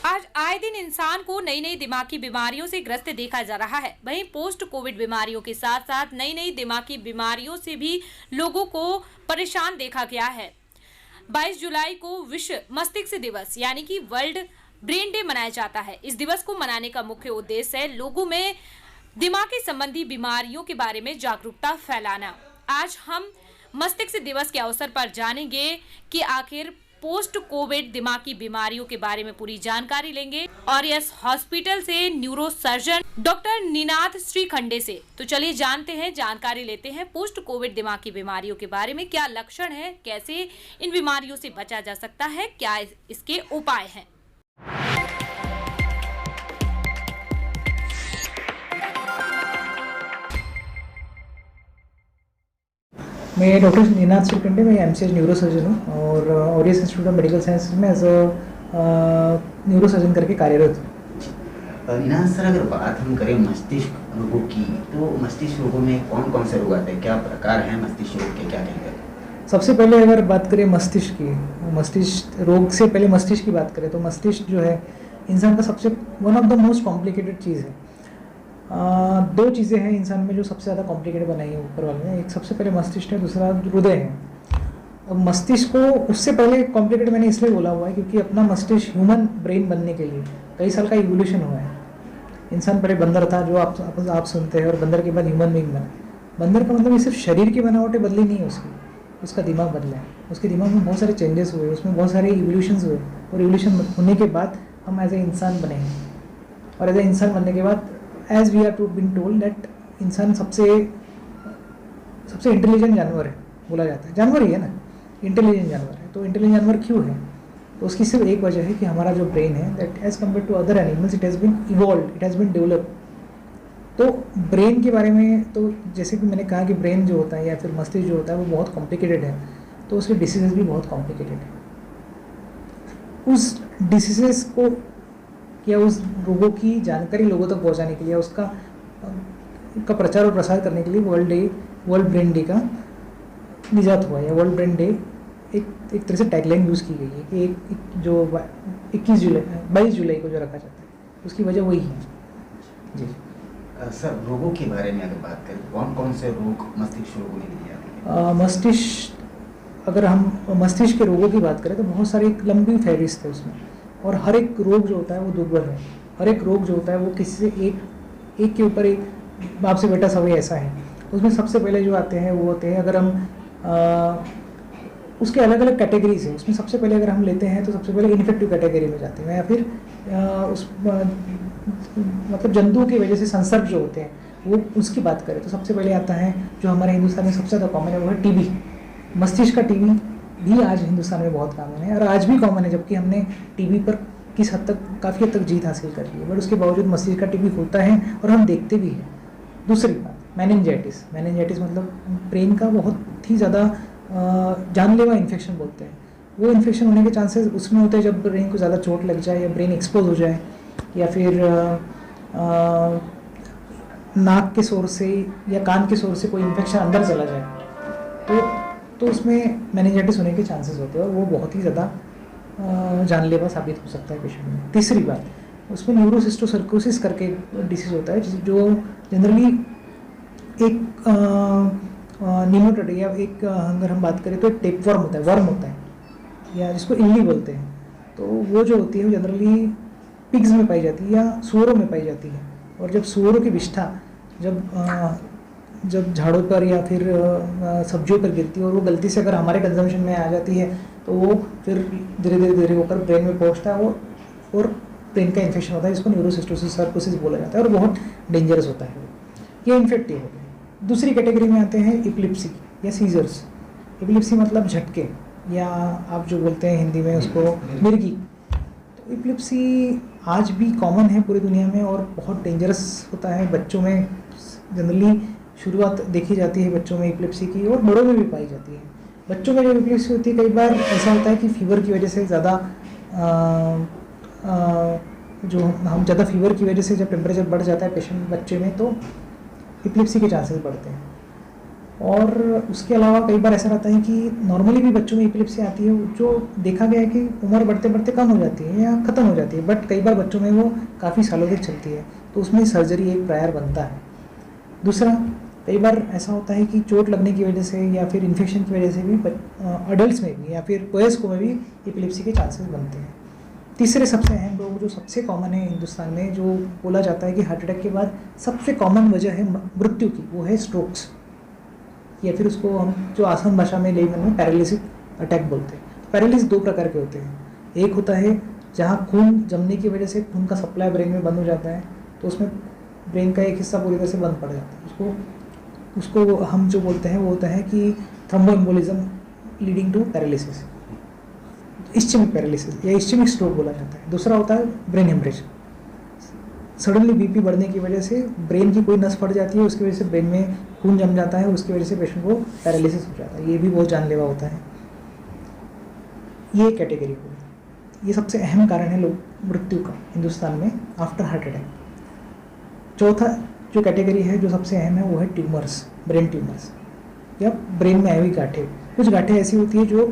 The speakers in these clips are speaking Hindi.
आज आए दिन इंसान को नई नई दिमागी बीमारियों से ग्रस्त देखा जा रहा है। वहीं पोस्ट कोविड बीमारियों के साथ साथ नई नई दिमागी बीमारियों से भी लोगों को परेशान देखा गया है। 22 जुलाई को विश्व मस्तिष्क दिवस यानी कि वर्ल्ड ब्रेन डे मनाया जाता है। इस दिवस को मनाने का मुख्य उद्देश्य है लोगों में दिमागी संबंधी बीमारियों के बारे में जागरूकता फैलाना। आज हम मस्तिष्क दिवस के अवसर पर जानेंगे कि आखिर पोस्ट कोविड दिमागी बीमारियों के बारे में पूरी जानकारी लेंगे और यस हॉस्पिटल से न्यूरो सर्जन डॉक्टर निनाथ श्रीखंडे से। तो चलिए जानते हैं, जानकारी लेते हैं पोस्ट कोविड दिमागी बीमारियों के बारे में। क्या लक्षण है, कैसे इन बीमारियों से बचा जा सकता है, क्या इसके उपाय हैं। मैं डॉक्टर निनाथ श्रीखंडे, मैं एमसीएच न्यूरो सर्जन हूँ और Orius institute of medical science में एज न्यूरो सर्जन करके कार्यरत हूँ। निनाथ सर, अगर बात हम करें मस्तिष्क रोगों की, तो मस्तिष्क रोगों में कौन कौन से रोग आते हैं, क्या प्रकार हैं मस्तिष्क रोग के, क्या कहेंगे? सबसे पहले अगर बात करें मस्तिष्क की, मस्तिष्क रोग से पहले मस्तिष्क की बात करें तो मस्तिष्क जो है इंसान का सबसे one of the most complicated चीज़ है। दो चीज़ें हैं इंसान में जो सबसे ज़्यादा कॉम्प्लिकेटेड बनाई है ऊपर वाले ने। एक सबसे पहले मस्तिष्क है, दूसरा हृदय है। और मस्तिष्क को उससे पहले कॉम्प्लिकेटेड मैंने इसलिए बोला हुआ है क्योंकि अपना मस्तिष्क ह्यूमन ब्रेन बनने के लिए कई साल का इवोल्यूशन हुआ है। इंसान पहले बंदर था जो आप सुनते हैं, और बंदर के बाद ह्यूमन बीइंग बना। बंदर का मतलब ये सिर्फ शरीर की बनावटें बदली नहीं है, उसका दिमाग बदला है। उसके दिमाग में बहुत सारे चेंजेस हुए, उसमें बहुत सारे इवोल्यूशंस हुए, और इवोल्यूशन होने के बाद हम एज ए इंसान बने हैं। और एज ए इंसान बनने के बाद as we are to been told that इंसान सबसे इंटेलिजेंट जानवर है बोला जाता है। जानवर ही है ना, इंटेलिजेंट जानवर है। तो इंटेलिजेंट जानवर क्यों है? तो उसकी सिर्फ एक वजह है कि हमारा जो ब्रेन है that as compare to other animals it has been evolved, it has been developed. तो ब्रेन के बारे में तो जैसे कि मैंने कहा कि ब्रेन जो होता है या फिर मस्तिष्क जो होता है वो बहुत कॉम्प्लिकेटेड है, तो उसके डिसीजेस भी बहुत कॉम्प्लिकेटेड है। उस डिसीजेस को या उस रोगों की जानकारी लोगों तक पहुंचाने के लिए, उसका प्रचार और प्रसार करने के लिए वर्ल्ड ब्रेन डे का निजात हुआ है। वर्ल्ड ब्रेन डे एक तरह से टैगलाइन यूज़ की गई है कि एक जो 22 जुलाई को जो रखा जाता है उसकी वजह वही है जी। सर, रोगों के बारे में अगर बात करें, कौन कौन से रोग मस्तिष्क रोगों में लिए जाते हैं? अगर हम मस्तिष्क के रोगों की बात करें तो बहुत सारी एक लंबी फहरिस्त है उसमें, और हर एक रोग जो होता है वो दुर्बल है। हर एक रोग जो होता है वो किसी से एक के ऊपर एक बाप से बेटा सभी ऐसा है। उसमें सबसे पहले जो आते हैं वो होते हैं, अगर हम उसके अलग अलग कैटेगरीज हैं, उसमें सबसे पहले अगर हम लेते हैं तो सबसे पहले इन्फेक्टिव कैटेगरी में जाते हैं, या फिर मतलब जंतुओं की वजह से संसर्ग जो होते हैं वो उसकी बात करें तो सबसे पहले आता है जो हमारे हिंदुस्तान में सबसे ज़्यादा कॉमन है वो है टीबी। मस्तिष्क का टीबी भी आज हिंदुस्तान में बहुत कॉमन है, और आज भी कॉमन है, जबकि हमने टीबी पर किस हद तक काफ़ी हद तक जीत हासिल कर ली है, बट उसके बावजूद मस्तिष्क का टीबी होता है और हम देखते भी हैं। दूसरी बात मेनिंजाइटिस मतलब ब्रेन का बहुत ही ज़्यादा जानलेवा इन्फेक्शन बोलते हैं। वो इन्फेक्शन होने के चांसेस उसमें होते हैं जब ब्रेन को ज़्यादा चोट लग जाए, या ब्रेन एक्सपोज हो जाए, या फिर नाक के सोर्स से या कान के सोर्स से कोई इन्फेक्शन अंदर चला जाए तो उसमें मेनिंजाइटिस होने के चांसेस होते हैं, और वो बहुत ही ज़्यादा जानलेवा साबित हो सकता है पेशेंट में। तीसरी बात, उसमें न्यूरोसिस्टोसर्कोसिस करके डिसीज़ होता है जो जनरली एक निमोटोड या एक अगर हम बात करें तो एक टेपवर्म होता है या जिसको इल्ली बोलते हैं। तो वो जो होती है वो जनरली पिग्स में पाई जाती है या सूअरों में पाई जाती है। और जब सूअरों की विष्ठा जब झाड़ों पर या फिर सब्जियों पर गिरती है और वो गलती से अगर हमारे कंजम्पशन में आ जाती है तो वो फिर धीरे होकर ब्रेन में पहुंचता है और ब्रेन का इन्फेक्शन होता है, जिसको न्यूरोसिस्टोसर्कोसिस बोला जाता है, और बहुत डेंजरस होता है। ये इन्फेक्टिव हो गए। दूसरी कैटेगरी में आते हैं इपिलिप्सी या सीजर्स। इपिलिप्सी मतलब झटके, या आप जो बोलते हैं हिंदी में उसको मिर्गी। तो इपिलिप्सी आज भी कॉमन है पूरी दुनिया में और बहुत डेंजरस होता है। बच्चों में जनरली शुरुआत देखी जाती है बच्चों में इपिलिप्सी की, और बड़ों में भी पाई जाती है। बच्चों में जो इपिलिप्सी होती है कई बार ऐसा होता है कि फीवर की वजह से ज़्यादा हम ज़्यादा फीवर की वजह से जब टेम्परेचर बढ़ जाता है पेशेंट बच्चे में तो इपिलिप्सी के चांसेस बढ़ते हैं। और उसके अलावा कई बार ऐसा रहता है कि नॉर्मली भी बच्चों में एपिलेप्सी आती है, जो देखा गया है कि उम्र बढ़ते बढ़ते कम हो जाती है या ख़त्म हो जाती है, बट कई बार बच्चों में वो काफ़ी सालों तक चलती है, तो उसमें सर्जरी एक प्रायर बनता है। दूसरा, कई बार ऐसा होता है कि चोट लगने की वजह से या फिर इन्फेक्शन की वजह से भी अडल्ट में भी या फिर वयस्कों में भी एपिलेप्सी के चांसेस बनते हैं। तीसरे सबसे अहम रोग जो सबसे कॉमन है हिंदुस्तान में, जो बोला जाता है कि हार्ट अटैक के बाद सबसे कॉमन वजह है मृत्यु की, वो है स्ट्रोक्स, या फिर उसको हम जो आसान भाषा में लेमन में पैरालिसिस अटैक बोलते हैं। पैरालिसिस दो प्रकार के होते हैं। एक होता है जहाँ खून जमने की वजह से खून का सप्लाई ब्रेन में बंद हो जाता है, तो उसमें ब्रेन का एक हिस्सा पूरी तरह से बंद पड़ जाता है। उसको हम जो बोलते हैं वो होता है कि thromboembolism leading to paralysis, ischaemic paralysis या इस्चेमिक स्ट्रोक बोला जाता है। दूसरा होता है ब्रेन हेमरेज, सडनली बीपी बढ़ने की वजह से ब्रेन की कोई नस फट जाती है, उसकी वजह से ब्रेन में खून जम जाता है, उसकी वजह से पेशेंट को पैरालिसिस हो जाता है। ये भी बहुत जानलेवा होता है। ये कैटेगरी हुई, ये सबसे अहम कारण है लोग मृत्यु का हिंदुस्तान में आफ्टर हार्ट अटैक। चौथा जो कैटेगरी है जो सबसे अहम है वो है ट्यूमर्स, ब्रेन ट्यूमर्स या ब्रेन में आई हुई गांठें। कुछ गांठें ऐसी होती है जो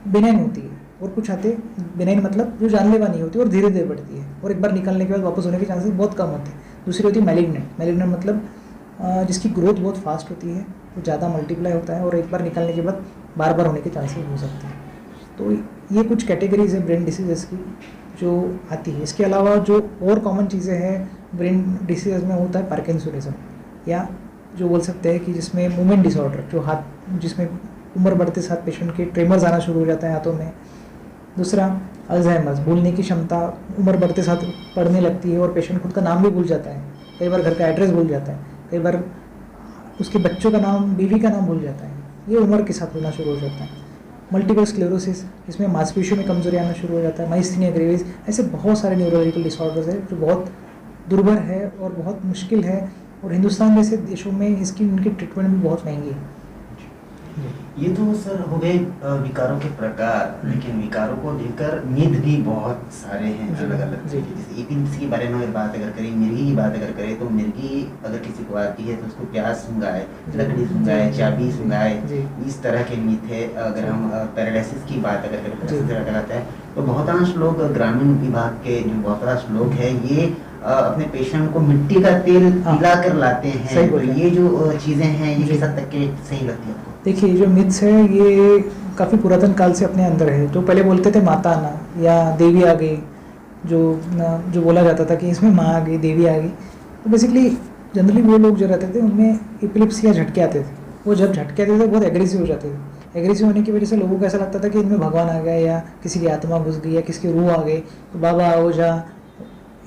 बिनाइन होती है और कुछ आते बिनाइन मतलब जो जानलेवा नहीं होती और धीरे धीरे बढ़ती है और एक बार निकलने के बाद वापस होने के चांसेस बहुत कम होते हैं। दूसरी होती है मैलिग्नेंट। मैलिग्नेंट मतलब जिसकी ग्रोथ बहुत फास्ट होती है, वो ज़्यादा मल्टीप्लाई होता है और एक बार निकलने के बाद बार बार होने के चांसेस हो सकते हैं। तो ये कुछ कैटेगरीज है ब्रेन डिसीजेस की जो आती है। इसके अलावा जो और कॉमन चीज़ें हैं ब्रेन डिसीजेस में होता है पार्किंसोनिज्म, या जो बोल सकते हैं कि जिसमें मूवमेंट डिसऑर्डर, जो हाथ जिसमें उम्र बढ़ते साथ पेशेंट के ट्रेमर्स आना शुरू हो जाता है हाथों में। दूसरा अल्जाइमर्स, भूलने की क्षमता उम्र बढ़ते साथ बढ़ने लगती है और पेशेंट खुद का नाम भी भूल जाता है, कई बार घर का एड्रेस भूल जाता है, कई बार उसके बच्चों का नाम, बीवी का नाम भूल जाता है। ये उम्र के साथ होना शुरू हो जाता है। मल्टीपल स्क्लेरोसिस, इसमें मांसपेशियों में कमजोरी आना शुरू हो जाता है। माइस्थीनिया ग्रेविस, ऐसे बहुत सारे न्यूरोलॉजिकल डिसऑर्डर्स है जो बहुत दुर्बल है और बहुत मुश्किल है, और हिंदुस्तान जैसे देशों में इनकी ट्रीटमेंट भी बहुत महंगी है। ये तो सर हो गए विकारों के प्रकार, लेकिन विकारों को लेकर मिथ भी बहुत सारे हैं अलग अलग। जैसे एपिलेप्सी के बारे में अगर बात अगर करें, मिर्गी की बात अगर करें, तो मिर्गी अगर किसी को आती है तो उसको प्याज सूंघाए, लकड़ी सूंघाए, चाबी सूंघाए, इस तरह के मिथ है। अगर हम पैरालिसिस की बात अगर करें, इस तरह का है, तो बहुतांश लोग ग्रामीण विभाग के जो बहुतांश लोग हैं ये अपने पेशेंट को मिट्टी का तेल पिला कर लाते हैं। तो ये जो चीजें हैं ये किस हद तक के सही लगती है? देखिए, जो मिथ्स है ये काफ़ी पुरातन काल से अपने अंदर है। जो पहले बोलते थे माता आना या देवी आ गई, जो बोला जाता था कि इसमें माँ आ गई, देवी आ गई, तो बेसिकली जनरली वो लोग जो रहते थे उनमें एपिलेप्सी या झटके आते थे। वो जब झटके आते थे बहुत एग्रेसिव हो जाते थे। एग्रेसिव होने की वजह से लोगों को ऐसा लगता था कि इनमें भगवान आ गया या किसी की आत्मा घुस गई या किसी की रूह आ गई, तो बाबा ओझा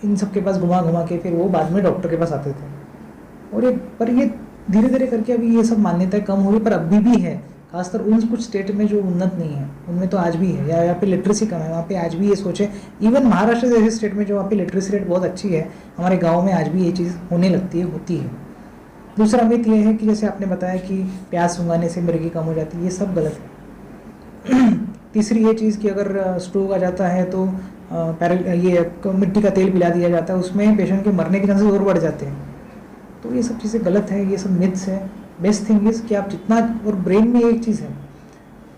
इन सब के पास घुमा घुमा के फिर वो बाद में डॉक्टर के पास आते थे। और ये धीरे धीरे करके अभी ये सब मान्यताएं कम हो रही, पर अभी भी है, खासकर उन कुछ स्टेट में जो उन्नत नहीं है उनमें तो आज भी है, या यहाँ पे लिटरेसी कम है, वहाँ पे आज भी ये सोचे। इवन महाराष्ट्र जैसे स्टेट में जो वहाँ पे लिटरेसी रेट बहुत अच्छी है, हमारे गाँव में आज भी ये चीज़ होने लगती है, होती है। दूसरा मिथ ये है कि जैसे आपने बताया कि प्याज सूंघाने से मिर्गी कम हो जाती है, ये सब गलत है। तीसरी ये चीज़ कि अगर स्ट्रोक आ जाता है तो ये मिट्टी का तेल पिला दिया जाता है, उसमें पेशेंट के मरने के चांसेस और बढ़ जाते हैं। तो ये सब चीज़ें गलत है, ये सब मिथ्स है। बेस्ट थिंग इज़ कि आप जितना, और ब्रेन में एक चीज़ है,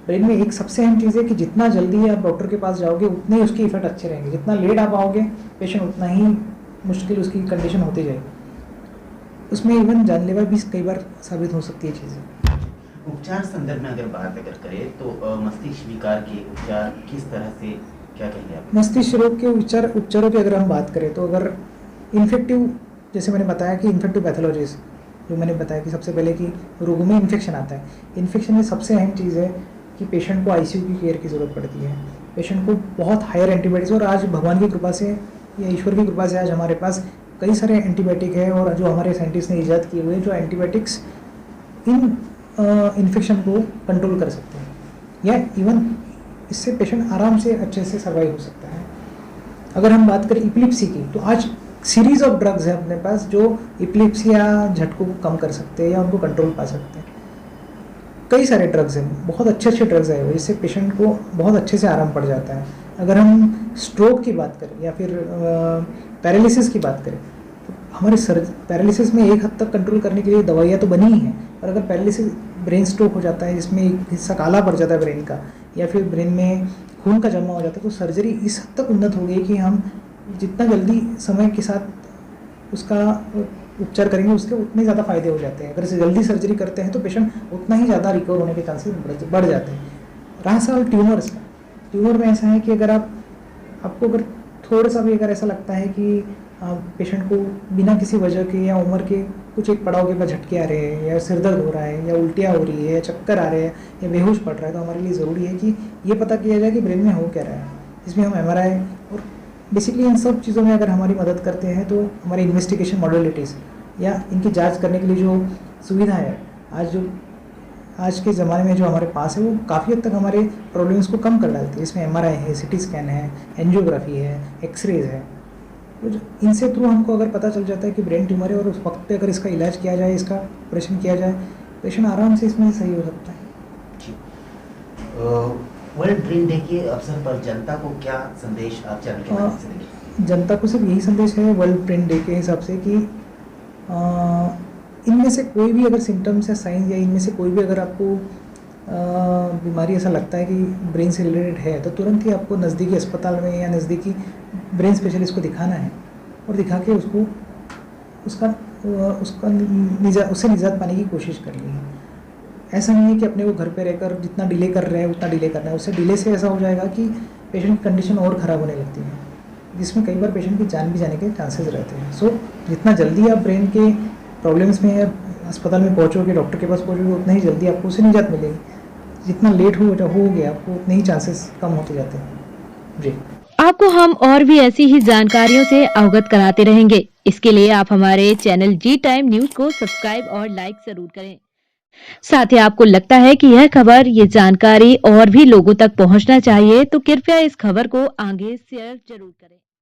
ब्रेन में एक सबसे अहम चीज़ है कि जितना जल्दी आप डॉक्टर के पास जाओगे उतने ही उसके इफेक्ट अच्छे रहेंगे। जितना लेट आप आओगे पेशेंट उतना ही मुश्किल उसकी कंडीशन होती जाएगी। उसमें इवन जानलेवा भी कई बार साबित हो सकती है चीज़ें। उपचार संदर्भ में अगर बात करें तो मस्तिष्क विकार के उपचार किस तरह से, क्या कहेंगे आप? मस्तिष्क रोग के उपचारों की अगर हम बात करें तो अगर इन्फेक्टिव, जैसे मैंने बताया कि इन्फेक्टिव पैथोलॉजीज, जो मैंने बताया कि सबसे पहले कि रोगों में इन्फेक्शन आता है। इन्फेक्शन में सबसे अहम चीज़ है कि पेशेंट को आईसीयू की केयर की ज़रूरत पड़ती है। पेशेंट को बहुत हायर एंटीबायोटिक्स, और आज भगवान की कृपा से या ईश्वर की कृपा से आज हमारे पास कई सारे एंटीबायोटिक है, और जो हमारे साइंटिस्ट ने ईजाद किए हुए जो एंटीबायोटिक्स इन इन्फेक्शन को कंट्रोल कर सकते हैं, या इवन इससे पेशेंट आराम से अच्छे से सर्वाइव हो सकता है। अगर हम बात करें एपिलेप्सी की, तो आज सीरीज ऑफ ड्रग्स है अपने पास जो एपिलेप्सी या झटकों को कम कर सकते हैं या उनको कंट्रोल पा सकते हैं। कई सारे ड्रग्स हैं, बहुत अच्छे अच्छे ड्रग्स हैं, जिससे पेशेंट को बहुत अच्छे से आराम पड़ जाता है। अगर हम स्ट्रोक की बात करें या फिर पैरालिसिस की बात करें, तो हमारे पैरालिसिस में एक हद तक कंट्रोल करने के लिए दवाइयाँ तो बनी ही हैं, पर अगर पैरालिसिस ब्रेन स्ट्रोक हो जाता है जिसमें एक हिस्सा काला पड़ जाता है ब्रेन का, या फिर ब्रेन में खून का जमा हो जाता है, तो सर्जरी इस हद तक उन्नत हो गई कि हम जितना जल्दी समय के साथ उसका उपचार करेंगे उसके उतने ज़्यादा फायदे हो जाते हैं। अगर जल्दी सर्जरी करते हैं तो पेशेंट उतना ही ज़्यादा रिकवर होने के चांसेस बढ़ जाते हैं। रहा सवाल ट्यूमर्स का, ट्यूमर में ऐसा है कि अगर आपको अगर थोड़ा सा भी अगर ऐसा लगता है कि पेशेंट को बिना किसी वजह के या उम्र के कुछ एक पड़ाव के बाद झटके आ रहे हैं, या सिर दर्द हो रहा है, या उल्टियाँ हो रही है, या चक्कर आ रहे हैं, या बेहोश पड़ रहा है, तो हमारे लिए ज़रूरी है कि ये पता किया जाए कि ब्रेन में हो क्या रहा है। इसमें हम MRI और बेसिकली इन सब चीज़ों में अगर हमारी मदद करते हैं तो हमारी इन्वेस्टिगेशन मॉडलिटीज़ या इनकी जांच करने के लिए जो सुविधा है आज के ज़माने में जो हमारे पास है वो काफ़ी हद तक हमारे प्रॉब्लम्स को कम कर डालती है। इसमें MRI है, CT स्कैन है, एंजियोग्राफी है, एक्सरेज है, तो इनसे थ्रू हमको अगर पता चल जाता है कि ब्रेन ट्यूमर है और उस वक्त पे अगर इसका इलाज किया जाए, इसका ऑपरेशन किया जाए, पेशेंट आराम से इसमें सही हो सकता है। वर्ल्ड ब्रेन डे के अवसर पर जनता को क्या संदेश आप चैनल के माध्यम से देंगे? जनता को सिर्फ यही संदेश है वर्ल्ड ब्रेन डे के हिसाब से कि इनमें से कोई भी अगर सिम्टम्स या साइंस या इनमें से कोई भी अगर आपको बीमारी ऐसा लगता है कि ब्रेन से रिलेटेड है, तो तुरंत ही आपको नज़दीकी अस्पताल में या नज़दीकी ब्रेन स्पेशलिस्ट को दिखाना है और दिखा के उससे निजात पाने की कोशिश करनी है। ऐसा नहीं है कि अपने को घर पे रहकर जितना डिले कर रहे हैं उतना डिले करना है। उससे डिले से ऐसा हो जाएगा कि पेशेंट की कंडीशन और ख़राब होने लगती है, जिसमें कई बार पेशेंट की जान भी जाने के चांसेस रहते हैं। सो जितना जल्दी आप ब्रेन के प्रॉब्लम्स में अस्पताल में पहुँचोगे, डॉक्टर के पास पहुँचोगे, उतना ही जल्दी आपको उससे निजात मिलेगी। जितना लेट हो गया आपको उतने ही चांसेस कम होते जाते हैं। जी, आपको हम और भी ऐसी ही जानकारियों से अवगत कराते रहेंगे। इसके लिए आप हमारे चैनल जी टाइम न्यूज को सब्सक्राइब और लाइक जरूर करें। साथ ही आपको लगता है कि यह खबर, ये जानकारी और भी लोगों तक पहुंचना चाहिए, तो कृपया इस खबर को आगे शेयर जरूर करें।